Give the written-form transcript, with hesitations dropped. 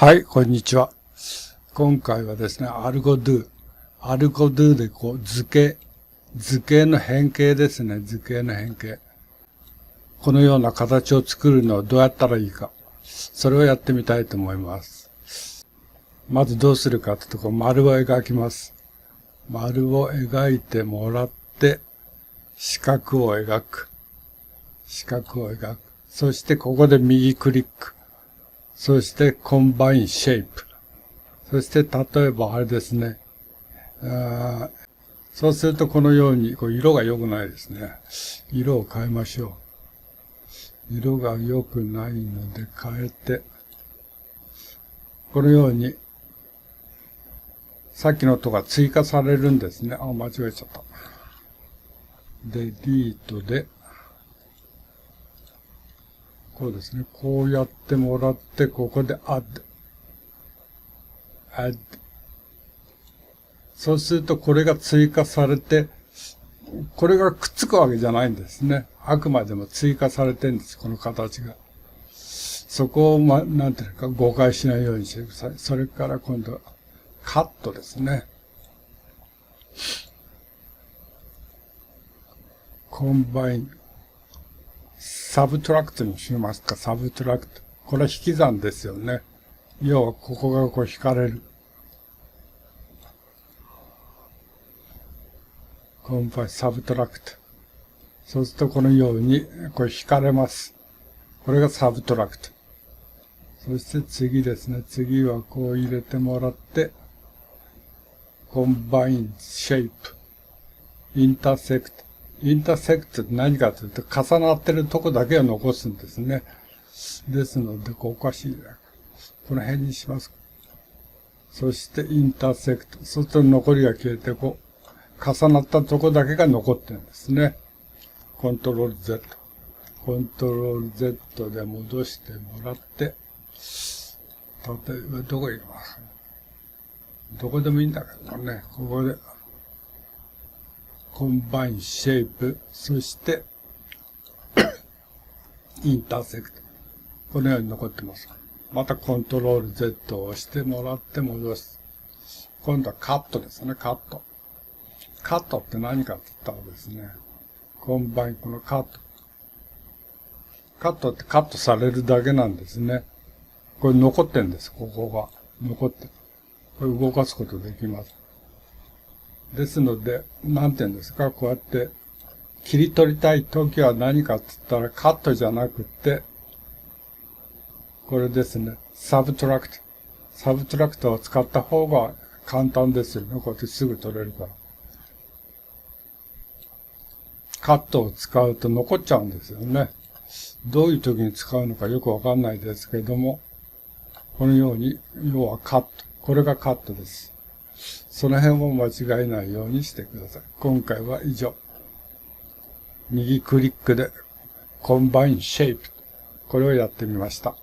はい、こんにちは。今回はですね、アルゴドゥ。アルゴドゥで図形の変形ですね、図形の変形。このような形を作るのはどうやったらいいか。それをやってみたいと思います。まずどうするかというと、丸を描きます。丸を描いてもらって、四角を描く。四角を描く。そしてここで右クリック。そしてコンバインシェイプ。そして例えばあれですね。そうするとこのように、色が良くないですね。色を変えましょう。色が良くないので変えて、このように、さっきのとが追加されるんですね。間違えちゃった。で、リートで、こうですね。こうやってもらって、ここで add。そうするとこれが追加されて、これがくっつくわけじゃないんですね。あくまでも追加されてるんです、この形が。そこを、なんていうか誤解しないようにしてください。それから今度はカットですね。コンバイン。サブトラクトにしますか、サブトラクト。これは引き算ですよね。要はここが引かれる。コンバイン、サブトラクト。そうするとこのように、引かれます。これがサブトラクト。そして次ですね。次はこう入れてもらって、コンバインシェイプ。インターセクト。インターセクトって何かというと、重なってるとこだけを残すんですね。ですので、おかしいな。この辺にします。そしてインターセクト。そうすると残りが消えて、重なったとこだけが残ってるんですね。コントロール Z。コントロール Z で戻してもらって、例えばどこ行きますどこでもいいんだけどね。ここで、コンバインシェイプ、そして、インターセクト。このように残ってます。またコントロール Z を押してもらって戻す。今度はカットですね、カット。カットって何かって言ったらですね、コンバイン、このカット。カットってカットされるだけなんですね。これ残ってんです、ここが。残ってる。これ動かすことできます。ですので、なんて言うんですか、こうやって切り取りたいときは何かって言ったらカットじゃなくて、これですね、サブトラクト。サブトラクトを使った方が簡単ですよね。こうやってすぐ取れるから。カットを使うと残っちゃうんですよね。どういう時に使うのかよくわかんないですけれども、このように、要はカット。これがカットです。その辺を間違えないようにしてください。今回は以上。右クリックでコンバインシェイプ。これをやってみました。